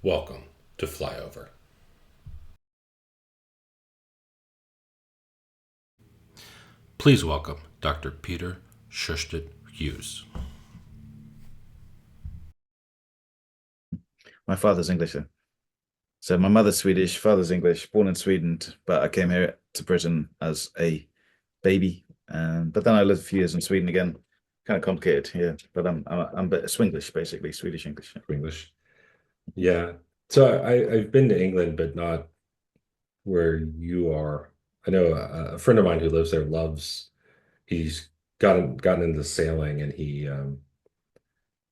Welcome to Flyover. Please welcome Dr. Peter Sjöstedt-Hughes. My father's English, though. So my mother's Swedish, father's English, born in Sweden, but I came here to Britain as a baby. But then I lived a few years in Sweden again. Kind of complicated here, but I'm a bit Swinglish, basically, Swedish English. English. Yeah. So I've been to England, but not where you are. I know a friend of mine who lives there he's gotten into sailing, and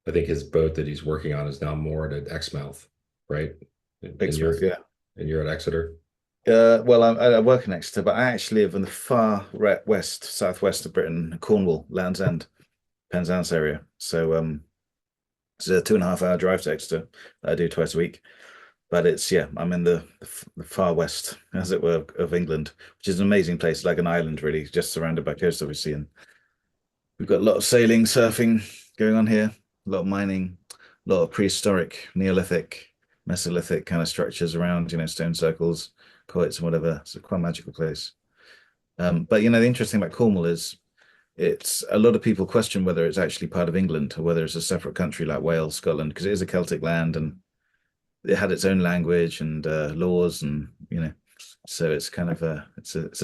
I think his boat that he's working on is now moored at Exmouth, right? And Exmouth, you're yeah. at Exeter. Well, I work in Exeter, but I actually live in the far west, southwest of Britain, Cornwall, Land's End, Penzance area. So it's a 2.5 hour drive to Exeter that I do twice a week. But it's yeah, I'm in the far west, as it were, of England, which is an amazing place, like an island, really, just surrounded by coast, obviously. And we've got a lot of sailing, surfing going on here, a lot of mining, a lot of prehistoric, Neolithic, Mesolithic kind of structures around, stone circles, quoits and whatever. It's quite a magical place. But the interesting about Cornwall is it's a lot of people question whether it's actually part of England or whether it's a separate country like Wales, Scotland, because it is a Celtic land and it had its own language and laws, and so it's kind of a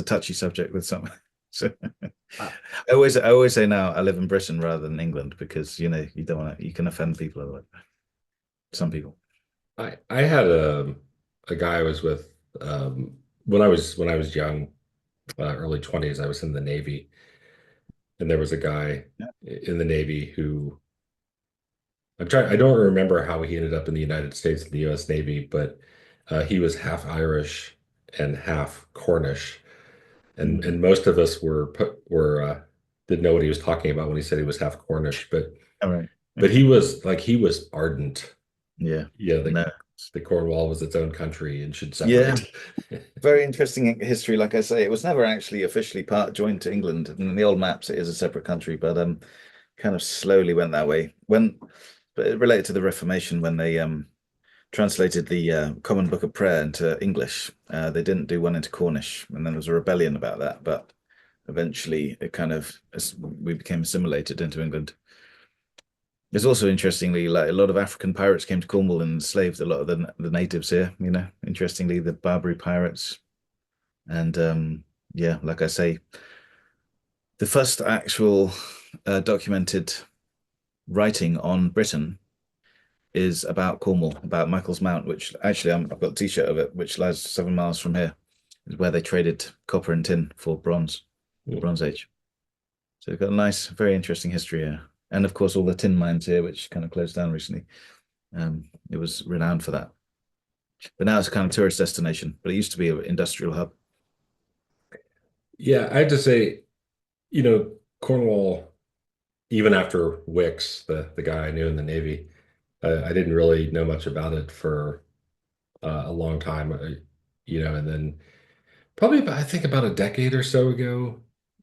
touchy subject with some. So I always say now I live in Britain rather than England because you don't want to, you can offend people otherwise. Some people. I had a guy I was with when I was young, early 20s. I was in the Navy, and there was a guy Yeah. in the Navy who I don't remember how he ended up in the United States in the U.S. Navy, but he was half Irish and half Cornish, Mm. and most of us were didn't know what he was talking about when he said he was half Cornish, All right. but he was ardent. Yeah. Yeah, No. the Cornwall was its own country and should Yeah. separate. Very interesting history. Like I say, it was never actually officially joined to England. In the old maps, it is a separate country, but kind of slowly went that way. But it related to the Reformation when they translated the Common Book of Prayer into English. They didn't do one into Cornish, and then there was a rebellion about that. But eventually, we became assimilated into England. It's also interestingly like a lot of African pirates came to Cornwall and enslaved a lot of the natives here. Interestingly, the Barbary pirates, and yeah, like I say, the first actual documented writing on Britain is about Cornwall, about Michael's Mount, which actually I've got a t-shirt of it, which lies 7 miles from here, is where they traded copper and tin for bronze, the Bronze Age. So we've got a nice, very interesting history here. And of course, all the tin mines here, which kind of closed down recently. It was renowned for that. But now it's a kind of tourist destination, but it used to be an industrial hub. Yeah, I have to say, Cornwall, even after Wicks, the guy I knew in the Navy, I didn't really know much about it for a long time, and then probably I think about a decade or so ago,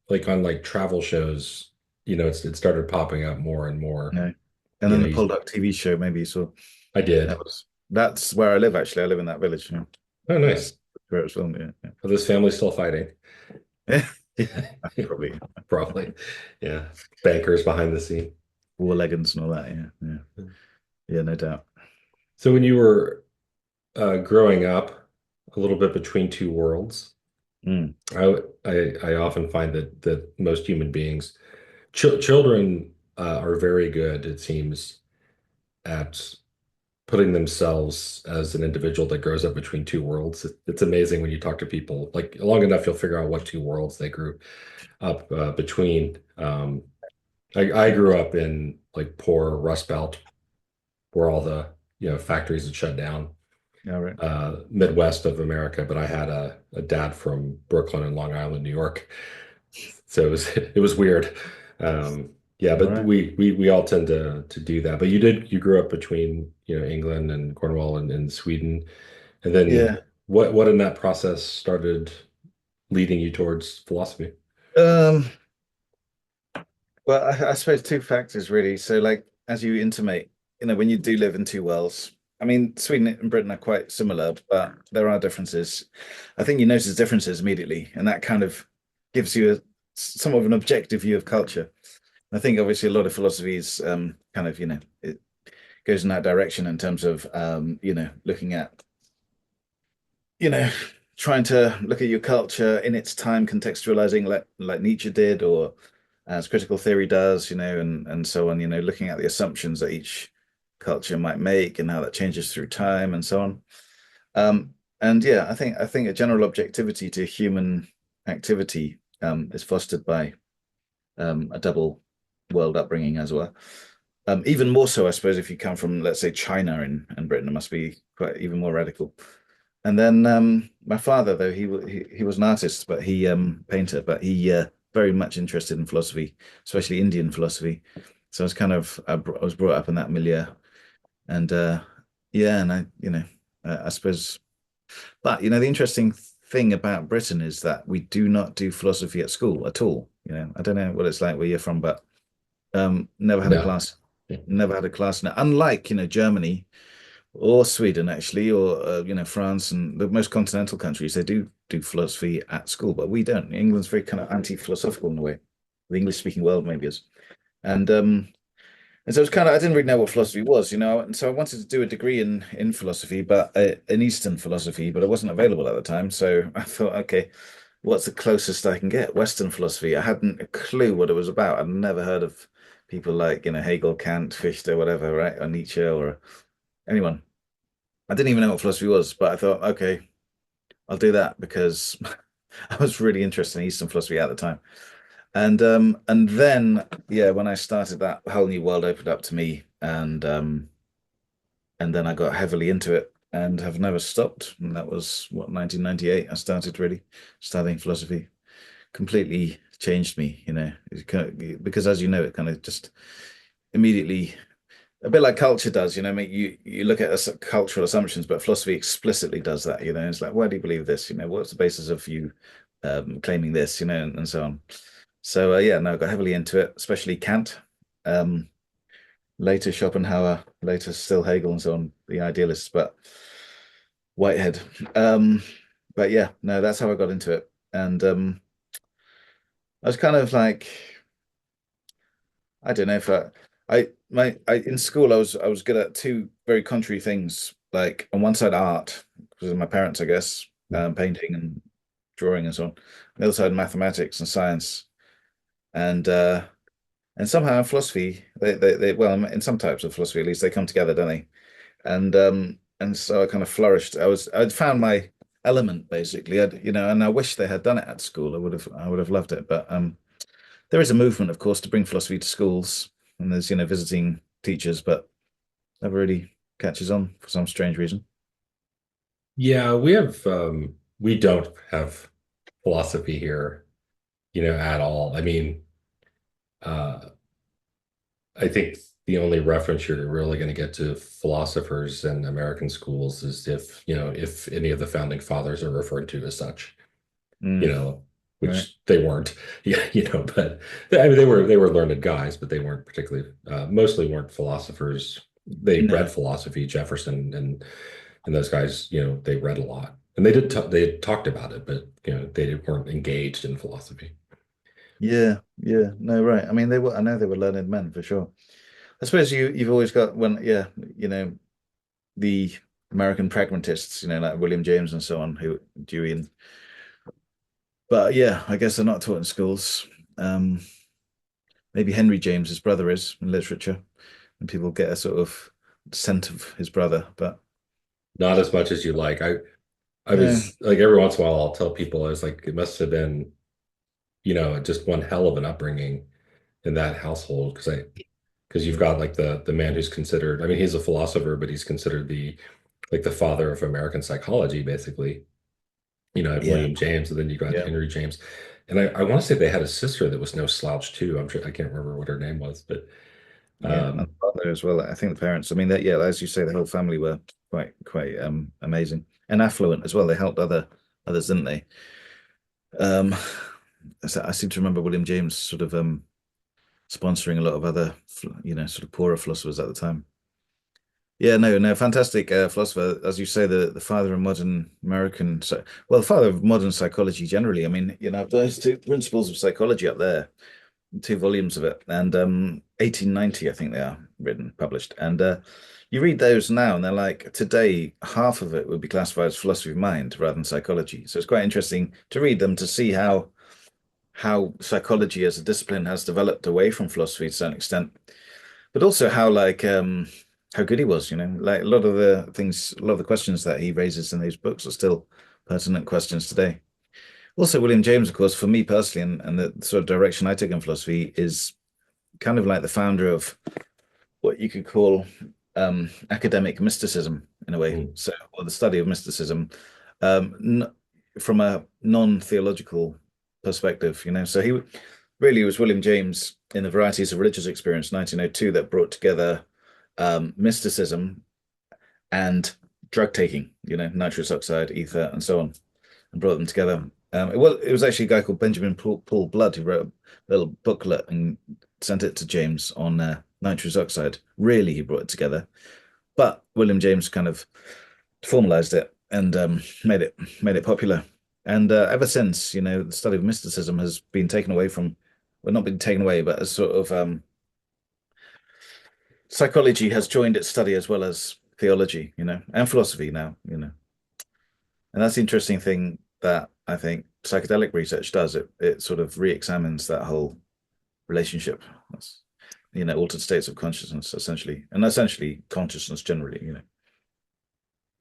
like on like travel shows, it started popping up more and more. You know? And You then know, the you, Poldark TV show, maybe you saw. I did. That's where I live actually. I live in that village. Oh, Uh, nice. where it was filmed. Yeah, Are those families still fighting? yeah. Yeah, probably Probably. Yeah. Bankers behind the scene. war leggings and all that. Yeah, yeah, yeah, no doubt. So when you were growing up a little bit between two worlds, Mm, I often find that most human beings, children, are very good, it seems, at putting themselves as an individual that grows up between two worlds. It's amazing when you talk to people, like long enough, you'll figure out what two worlds they grew up between. I grew up in like poor Rust Belt, where all the factories had shut down, all right. Midwest of America, but I had a dad from Brooklyn and Long Island, New York. So it was weird. Yeah, All but right. we all tend to do that. But you grew up between, England and Cornwall and Sweden. And then Yeah. what in that process started leading you towards philosophy? Um, well, I suppose two factors really. So, like, as you intimate, when you do live in two worlds, I mean, Sweden and Britain are quite similar, but there are differences. I think you notice differences immediately, and that kind of gives you somewhat of an objective view of culture. I think obviously a lot of philosophies kind of, it goes in that direction in terms of, looking at, you know, trying to look at your culture in its time, contextualizing like Nietzsche did, or as critical theory does, and so on, looking at the assumptions that each culture might make and how that changes through time and so on. And yeah, I think a general objectivity to human activity is fostered by a double world upbringing as well. Even more so, I suppose, if you come from, let's say, China and Britain, it must be quite even more radical. And then my father, though he was an artist, but he painter, but he very much interested in philosophy, especially Indian philosophy. So I was I was brought up in that milieu, and yeah, and I suppose, but the interesting thing about Britain is that we do not do philosophy at school at all. I don't know what it's like where you're from, but never had a No. class, never had a class. Now, unlike Germany or Sweden actually, or France and the most continental countries, they do philosophy at school, but we don't. England's very kind of anti-philosophical in a way. The English-speaking world maybe is, and and so it's kind of I didn't really know what philosophy was, and so I wanted to do a degree in philosophy, but in Eastern philosophy, but it wasn't available at the time. So I thought, okay, what's the closest I can get? Western philosophy. I hadn't a clue what it was about. I'd never heard of people like Hegel, Kant, Fichte, whatever, right, or Nietzsche or anyone. I didn't even know what philosophy was, but I thought, okay, I'll do that because I was really interested in Eastern philosophy at the time. And then yeah, when I started that, a whole new world opened up to me, and then I got heavily into it and have never stopped. And that was what 1998 I started really studying philosophy. Completely changed me, because as you know, it kind of just immediately a bit like culture does, I mean, you look at cultural assumptions, but philosophy explicitly does that, It's like, why do you believe this? What's the basis of you claiming this, and so on. So yeah, no, I got heavily into it, especially Kant, um, later Schopenhauer, later still Hegel and so on, the idealists, but Whitehead. Um, but yeah, no, that's how I got into it. And I was kind of like, I don't know if in school I was good at two very contrary things. Like on one side art, because of my parents, I guess, painting and drawing and so on. On the other side, mathematics and science. And somehow in philosophy, they well, in some types of philosophy at least, they come together, don't they? And so I kind of flourished. I'd found my element basically. And I wish they had done it at school. I would have loved it. But there is a movement, of course, to bring philosophy to schools, and there's visiting teachers, but never really catches on for some strange reason. Yeah, we don't have philosophy here, at all. I mean, uh I think the only reference you're really going to get to philosophers in American schools is if any of the founding fathers are referred to as such, you Mm, know, right. which they weren't. Yeah, but I mean they were learned guys, but they weren't particularly mostly weren't philosophers. They read No. philosophy, Jefferson and those guys, they read a lot. And they talked about it, but they weren't engaged in philosophy. Yeah, yeah, no, right. I mean, I know they were learned men for sure. I suppose you've always got yeah, the American pragmatists, like William James and so on, who Dewey and but yeah, I guess they're not taught in schools. Um, Maybe Henry James, his brother, is in literature, and people get a sort of scent of his brother. But Not as much as you like. I no, was like every once in a while I'll tell people I was like it must have been just one hell of an upbringing in that household because you've got like the man who's considered, I mean, he's a philosopher, but he's considered the father of American psychology, basically. yeah, William James, and then you got yeah, Henry James. And I want to say they had a sister that was no slouch too. I'm sure I can't remember what her name was, but yeah, and um father as well. I think the parents. I mean, that yeah, as you say, the whole family were quite amazing and affluent as well. They helped others, didn't they? Um, I seem to remember William James sort of sponsoring a lot of other, sort of poorer philosophers at the time. Yeah, no, no, fantastic philosopher, as you say, the father of modern American, so well, the father of modern psychology generally. I mean, those two principles of psychology up there, two volumes of it, and 1890, I think they are written, published, and you read those now, and they're like today, half of it would be classified as philosophy of mind rather than psychology. So it's quite interesting to read them to see how psychology as a discipline has developed away from philosophy to a certain extent, but also how good he was, like a lot of the things, a lot of the questions that he raises in these books are still pertinent questions today. Also, William James, of course, for me personally, and the sort of direction I took in philosophy is kind of like the founder of what you could call academic mysticism in a way. Mm. So, or the study of mysticism n from a non-theological perspective, So he really was William James in the Varieties of Religious Experience, 1902, that brought together mysticism and drug taking, nitrous oxide, ether, and so on, and brought them together. It was actually a guy called Benjamin Paul Blood who wrote a little booklet and sent it to James on nitrous oxide. Really, he brought it together, but William James kind of formalized it and made it popular. And ever since, the study of mysticism has been taken away from, well, not been taken away, but as sort of psychology has joined its study as well as theology, and philosophy now, And that's the interesting thing that I think psychedelic research does. It sort of re-examines that whole relationship. That's, altered states of consciousness essentially, and essentially consciousness generally.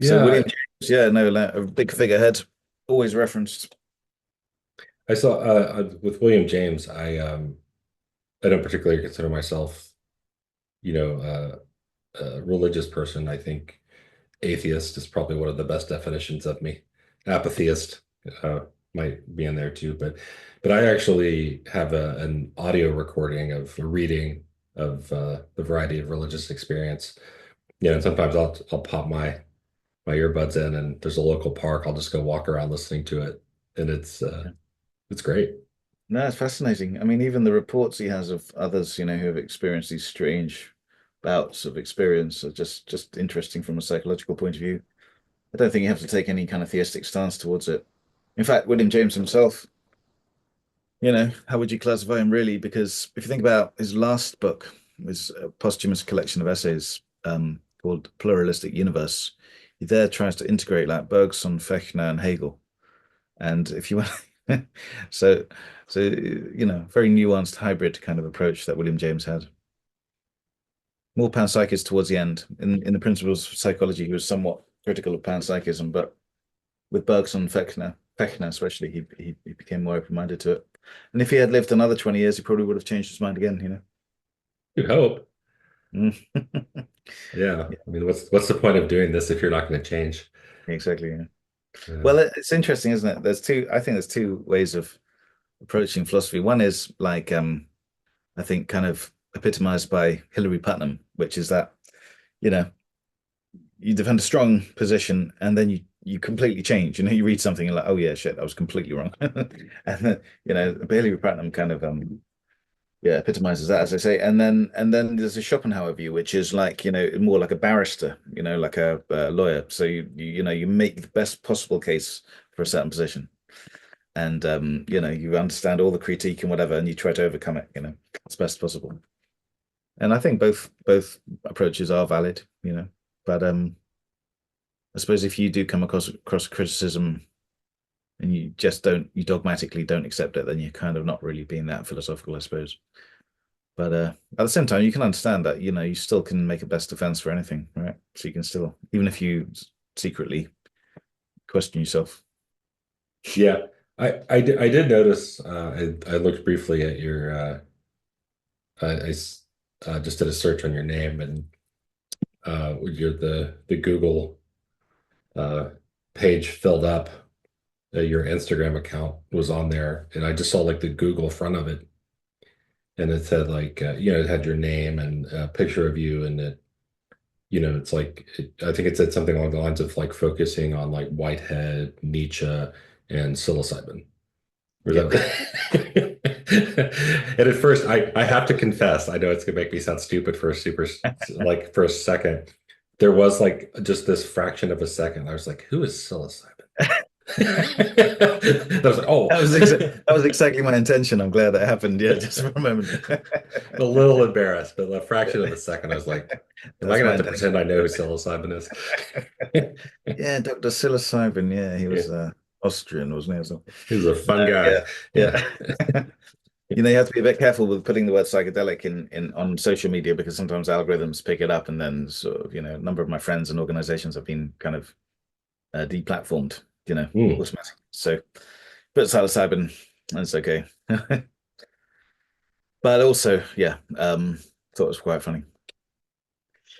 So Yeah, William James, yeah, no, like, a big figurehead, always referenced. I saw with William James, I don't particularly consider myself, a religious person. I think atheist is probably one of the best definitions of me. Apatheist uh, might be in there too, but I actually have an audio recording of a reading of the variety of religious experience. And sometimes I'll pop my earbuds in, and there's a local park. I'll just go walk around listening to it, and it's great. No, it's fascinating. I mean, even the reports he has of others, who have experienced these strange bouts of experience are just interesting from a psychological point of view. I don't think you have to take any kind of theistic stance towards it. In fact, William James himself, how would you classify him really? Because if you think about his last book, his posthumous collection of essays called Pluralistic Universe, he there tries to integrate like Bergson, Fechner, and Hegel. And if you want, so very nuanced hybrid kind of approach that William James had. More panpsychist towards the end. In the Principles of Psychology, he was somewhat critical of panpsychism, but with Bergson, Fechner especially, he became more open-minded to it. And if he had lived another 20 years, he probably would have changed his mind again. You hope. Mm. Yeah. Yeah, I mean, what's the point of doing this if you're not going to change? exactly. Yeah. Yeah. Well, it's interesting, isn't it? I think there's two ways of approaching philosophy. One is like, I think kind of epitomized by Hilary Putnam, which is that, you know, you defend a strong position and then you completely change. You read something and like, oh yeah, shit, that was completely wrong. And then, but Hilary Putnam kind of yeah, epitomizes that, as I say. And then there's a Schopenhauer view, which is like, more like a barrister, like a lawyer. So you make the best possible case for a certain position. And you understand all the critique and whatever, and you try to overcome it, as best possible. And I think both approaches are valid, But I suppose if you do come across criticism and you dogmatically don't accept it, then you're kind of not really being that philosophical, I suppose. But at the same time, you can understand that, you still can make a best defense for anything, right? So you can still, even if you secretly question yourself. Yeah. I did notice, I looked briefly at your, just did a search on your name, and the Google uh, page filled up. Your Instagram account was on there, and I just saw like the Google front of it, and it said like, it had your name and a picture of you, and it's like, I think it said something along the lines of like focusing on like Whitehead, Nietzsche, and psilocybin. Or Yep. that- And at first, I have to confess, I know it's gonna make me sound stupid for a super, like for a second, there was like just this fraction of a second. I was like, who is psilocybin? I was like, oh, That was exactly my intention. I'm glad that happened. Yeah, just for a moment. a little embarrassed, but a fraction of a second, I was like, am I That's gonna my have to intention. pretend I know who psilocybin is? Yeah, Dr. Psilocybin. Yeah, he Yeah, was Austrian, wasn't he? Or something? he was a fun Yeah, guy. Yeah. yeah. You know, you have to be a bit careful with putting the word psychedelic in on social media because sometimes algorithms pick it up, and then sort of, a number of my friends and organizations have been kind of deplatformed, Hmm. automatically. So, but psilocybin, that's okay. But also, yeah, thought it was quite funny.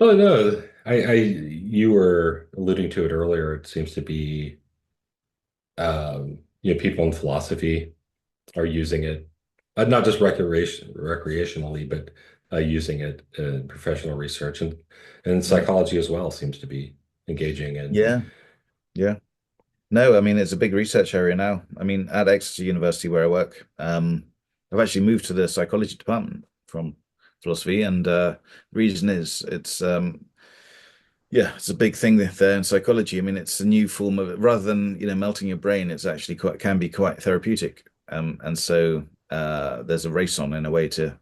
Oh no, you were alluding to it earlier. It seems to be, people in philosophy are using it, not just recreationally, but using it in professional research and Mm. psychology as well seems to be engaging in. Yeah, yeah. No, I mean it's a big research area now. I mean, at Exeter University where I work, I've actually moved to the psychology department from philosophy, and the reason is it's a big thing there in psychology. I mean, it's a new form of rather than melting your brain, it's actually quite can be quite therapeutic. And so there's a race on in a way to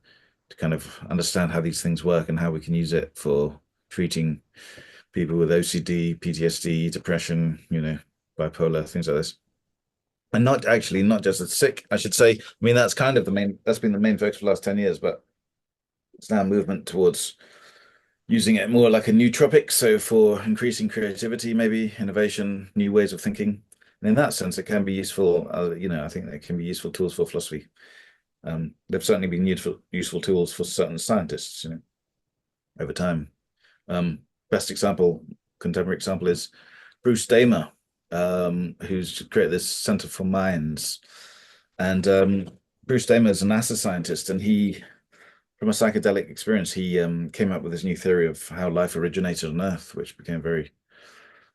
kind of understand how these things work and how we can use it for treating people with OCD, PTSD, depression, bipolar, things like this. And not just as sick, I should say. I mean, that's been the main focus for the last 10 years, but it's now a movement towards using it more like a nootropic. So for increasing creativity, maybe innovation, new ways of thinking. And in that sense, it can be useful. I think they can be useful tools for philosophy. They've certainly been useful tools for certain scientists, over time. Best example, contemporary example is Bruce Damer, who's created this Center for Minds. And Bruce Damer is a NASA scientist, and from a psychedelic experience, he came up with this new theory of how life originated on Earth, which became very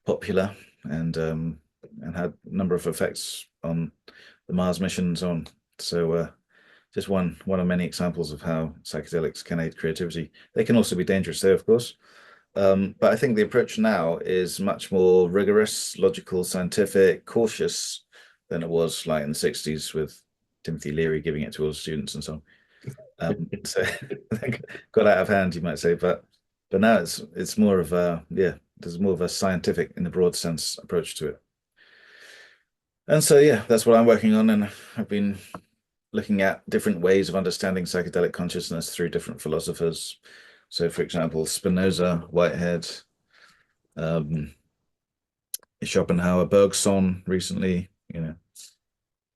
popular and had a number of effects on the Mars mission and so on. So just one of many examples of how psychedelics can aid creativity. They can also be dangerous, though, of course. But I think the approach now is much more rigorous, logical, scientific, cautious than it was like in the 60s with Timothy Leary giving it to all students and so on. So got out of hand, you might say, but now it's more of there's more of a scientific in the broad sense approach to it. And so yeah, that's what I'm working on, and I've been looking at different ways of understanding psychedelic consciousness through different philosophers. So, for example, Spinoza, Whitehead, um, Schopenhauer, Bergson recently,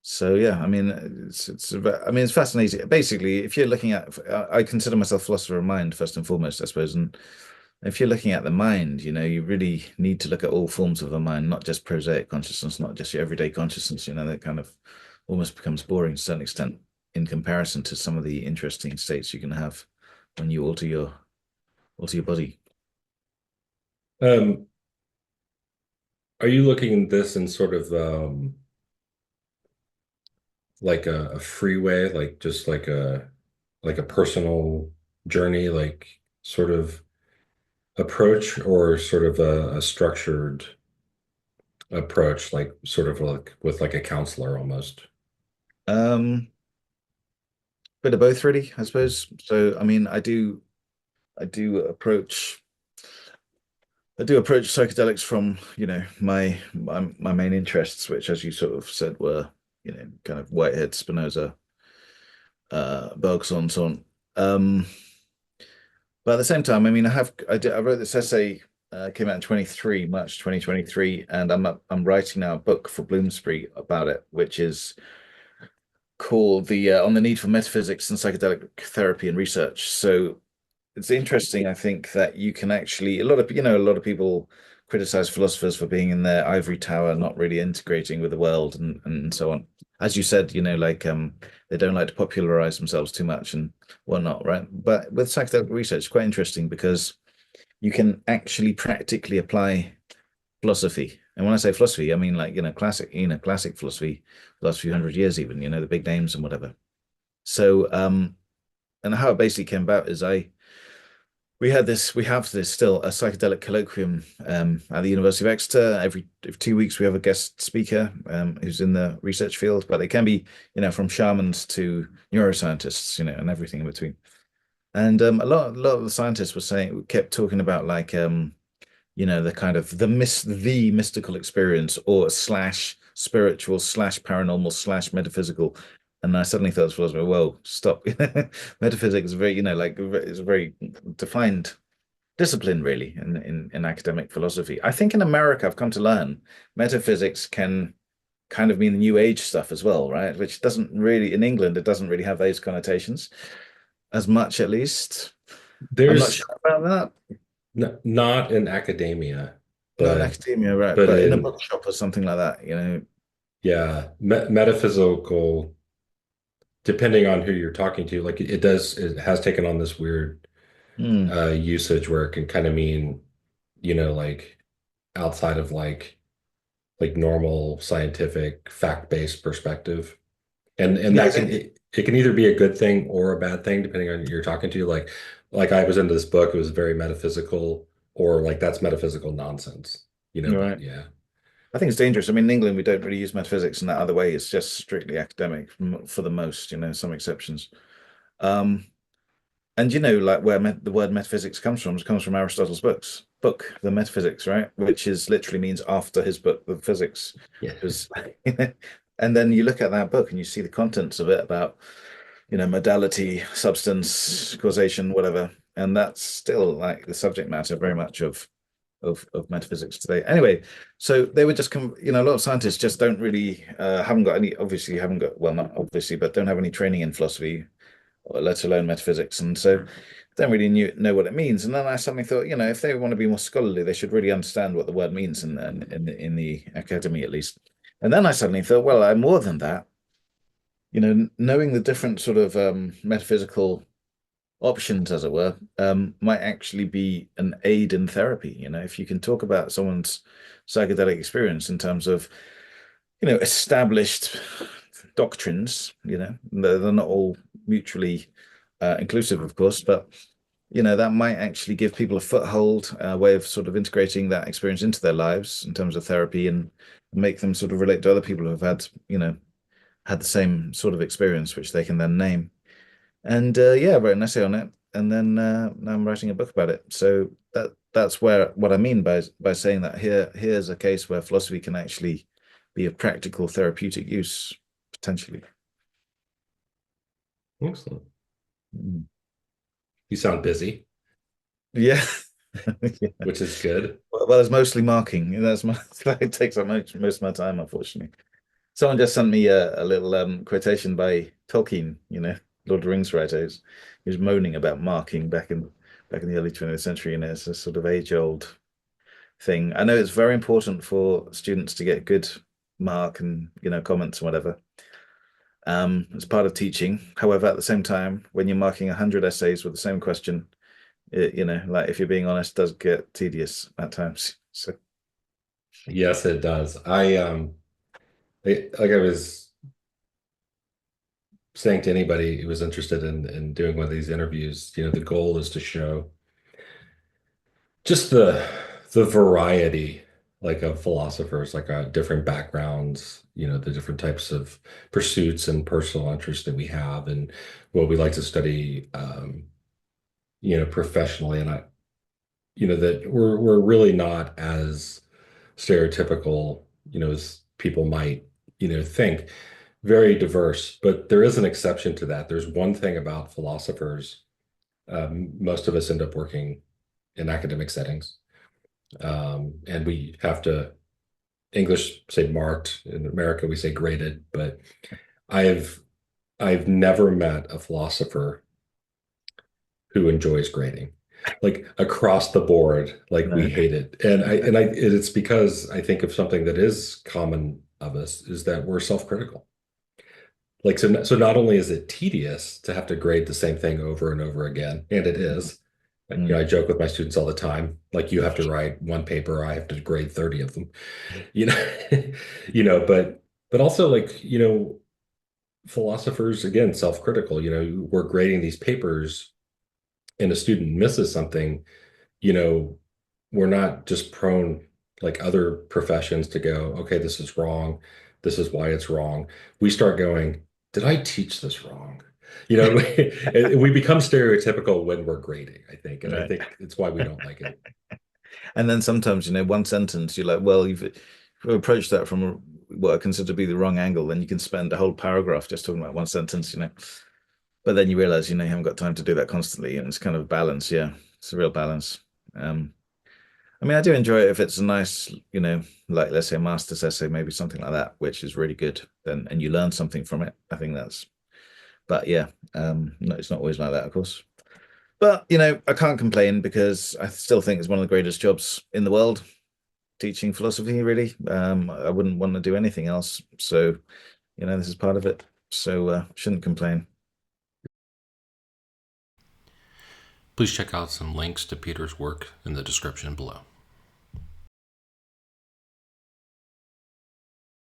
So yeah, I mean, it's fascinating. Basically, if you're looking at, I consider myself a philosopher of mind first and foremost, I suppose. And if you're looking at the mind, you really need to look at all forms of the mind, not just prosaic consciousness, not just your everyday consciousness. That kind of almost becomes boring to a certain extent in comparison to some of the interesting states you can have when you alter your body. Um, are you looking at this in sort of like a freeway, like just like a personal journey, like sort of approach, or sort of a structured approach, like sort of like with like a counselor almost? Um, Bit of both, really, I suppose. So, I mean, I do approach. I do approach psychedelics from, my main interests, which, as you sort of said, were, kind of Whitehead, Spinoza, Bergson, so on. Um, but at the same time, I mean, I wrote this essay, came out in 23, March 2023, and I'm writing now a book for Bloomsbury about it, which is called the On the Need for Metaphysics and Psychedelic Therapy and Research. So it's interesting, I think, that you can actually a lot of people criticize philosophers for being in their ivory tower, not really integrating with the world and so on. As you said, they don't like to popularize themselves too much and whatnot, right? But with psychedelic research, it's quite interesting because you can actually practically apply philosophy. And when I say philosophy, I mean like, classic philosophy, the last few hundred years even, the big names and whatever. So and how it basically came about is we have this still a psychedelic colloquium at the University of Exeter. Every 2 weeks we have a guest speaker who's in the research field, but they can be, from shamans to neuroscientists, and everything in between. And a lot of the scientists were saying kept talking about like the kind of the mystical experience or slash spiritual slash paranormal slash metaphysical. And I suddenly thought to myself, whoa, stop. Metaphysics is very, like it's a very defined discipline really in academic philosophy. I think in America I've come to learn metaphysics can kind of mean the new age stuff as well, right? Which doesn't really in England it doesn't really have those connotations as much at least. I'm not There's sure about that. not in academia, Not in but academia, right? but But in a in bookshop or something like that. yeah, metaphysical, depending on who you're talking to, like it has taken on this weird Hmm. usage where it can kind of mean, like outside of like normal scientific fact-based perspective. And Yeah, that it can either be a good thing or a bad thing depending on who you're talking to. Like I was into this book, it was very metaphysical, or like that's metaphysical nonsense, you're but right. yeah. I think it's dangerous. I mean, in England, we don't really use metaphysics in that other way. It's just strictly academic for the most, some exceptions. Um, and like where the word metaphysics comes from, it comes from Aristotle's book, The Metaphysics, right? Which is literally means after his book, The Physics. Yeah. Because, and then you look at that book and you see the contents of it about, modality, substance, causation, whatever. And that's still like the subject matter very much of metaphysics today. Anyway, so they were just, a lot of scientists just don't really haven't got any, obviously haven't got, well, not obviously, but don't have any training in philosophy, or let alone metaphysics, and so don't really know what it means. And then I suddenly thought, if they want to be more scholarly, they should really understand what the word means in the academy at least. And then I suddenly thought, well, I'm more than that. Knowing the different sort of metaphysical options, as it were, might actually be an aid in therapy. If you can talk about someone's psychedelic experience in terms of, established doctrines, they're not all mutually inclusive, of course, but that might actually give people a foothold, a way of sort of integrating that experience into their lives in terms of therapy and make them sort of relate to other people who have had the same sort of experience, which they can then name. And yeah, I wrote an essay on it, and then now I'm writing a book about it. So that's where what I mean by saying that here's a case where philosophy can actually be of practical therapeutic use potentially. Excellent. Mm. You sound busy, Yeah. Yeah. which is good. Well, it's mostly marking. That's my it takes up most of my time, unfortunately. Someone just sent me a little quotation by Tolkien, Lord of the Rings writer, who's moaning about marking back in the early 20th century, it's a sort of age-old thing. I know it's very important for students to get good mark and comments and whatever. As part of teaching. However, at the same time, when you're marking 100 essays with the same question, like if you're being honest, does get tedious at times. So Yes, it does. Like I was saying to anybody who was interested in doing one of these interviews, the goal is to show just the variety like of philosophers, like different backgrounds, the different types of pursuits and personal interests that we have and what we like to study professionally. And that we're really not as stereotypical, as people might, think. Very diverse, but there is an exception to that. There's one thing about philosophers. Most of us end up working in academic settings, and we have to English say marked. In America, we say graded. But I've I've never met a philosopher who enjoys grading, like across the board. Like we no. hate it, it's because I think of something that is common of us is that we're self-critical. Like so not only is it tedious to have to grade the same thing over and over again, and it is. I Mm. joke with my students all the time, like you have to write one paper, I have to grade 30 of them. You know, but also like, philosophers again, self-critical, we're grading these papers and a student misses something, you know, we're not just prone like other professions to go, okay, this is wrong. This is why it's wrong. We start going, did I teach this wrong? You know, we become stereotypical when we're grading, I think. And I Right. think it's why we don't like it. And then sometimes, one sentence, you're like, well, you've approached that from what I consider to be the wrong angle. Then you can spend a whole paragraph just talking about one sentence. But then you realize, you haven't got time to do that constantly. And it's kind of balance. Yeah, it's a real balance. Um, I mean, I do enjoy it if it's a nice, like let's say a master's essay, maybe something like that, which is really good. Then and you learn something from it. I think that's. But yeah, no, it's not always like that, of course. But I can't complain because I still think it's one of the greatest jobs in the world, teaching philosophy, really. I wouldn't want to do anything else. So, this is part of it. So, shouldn't complain. Please check out some links to Peter's work in the description below.